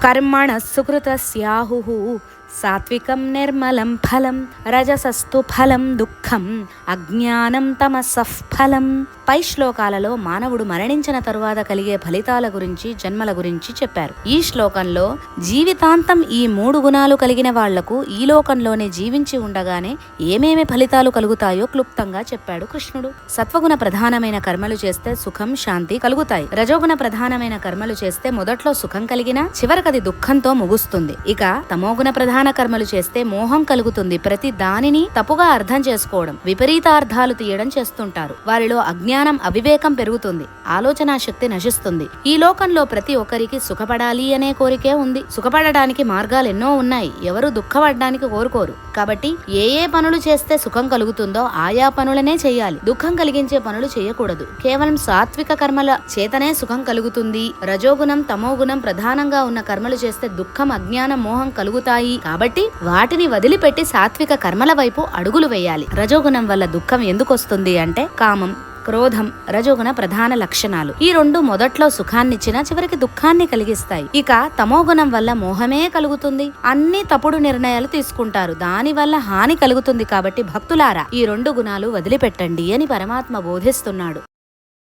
కర్మణ సుకృతస్యాహుః సాత్వికం నిర్మలం ఫలం రజసస్తు ఫలం దుఃఖం అజ్ఞానం తమసః ఫలం. పై శ్లోకాలలో మానవుడు మరణించిన తరువాత కలిగే ఫలితాల గురించి, జన్మల గురించి చెప్పారు. ఈ శ్లోకంలో జీవితాంతం ఈ 3 గుణాలు కలిగిన వాళ్లకు ఈ లోకంలోనే జీవించి ఉండగానే ఏమేమి ఫలితాలు కలుగుతాయో క్లుప్తంగా చెప్పాడు కృష్ణుడు. సత్వగుణ ప్రధానమైన కర్మలు చేస్తే సుఖం, శాంతి కలుగుతాయి. రజోగుణ ప్రధానమైన కర్మలు చేస్తే మొదట్లో సుఖం కలిగినా చివరకది దుఃఖంతో ముగుస్తుంది. ఇక తమోగుణ ప్రధాన కర్మలు చేస్తే మోహం కలుగుతుంది. ప్రతి దానిని తప్పుగా అర్థం చేసుకోవడం, విపరీతార్థాలు తీయడం చేస్తుంటారు. వారిలో అజ్ఞానం, అవివేకం పెరుగుతుంది. ఆలోచనా శక్తి నశిస్తుంది. ఈ లోకంలో ప్రతి ఒక్కరికి సుఖపడాలి అనే కోరికే ఉంది. సుఖపడడానికి మార్గాలు ఎన్నో ఉన్నాయి. ఎవరు దుఃఖపడడానికి కోరుకోరు. కాబట్టి ఏ ఏ పనులు చేస్తే సుఖం కలుగుతుందో ఆయా పనులనే చేయాలి. దుఃఖం కలిగించే పనులు చేయకూడదు. కేవలం సాత్విక కర్మల చేతనే సుఖం కలుగుతుంది. రజోగుణం, తమోగుణం ప్రధానంగా ఉన్న కర్మలు చేస్తే దుఃఖం, అజ్ఞానం, మోహం కలుగుతాయి. కాబట్టి వాటిని వదిలిపెట్టి సాత్విక కర్మల వైపు అడుగులు వేయాలి. రజోగుణం వల్ల దుఃఖం ఎందుకు వస్తుంది అంటే కామం, క్రోధం రజోగుణ ప్రధాన లక్షణాలు. ఈ 2 మొదట్లో సుఖాన్నిచ్చినా చివరికి దుఃఖాన్ని కలిగిస్తాయి. ఇక తమోగుణం వల్ల మోహమే కలుగుతుంది. అన్ని తప్పుడు నిర్ణయాలు తీసుకుంటారు. దాని వల్ల హాని కలుగుతుంది. కాబట్టి భక్తులారా, ఈ 2 గుణాలు వదిలిపెట్టండి అని పరమాత్మ బోధిస్తున్నాడు.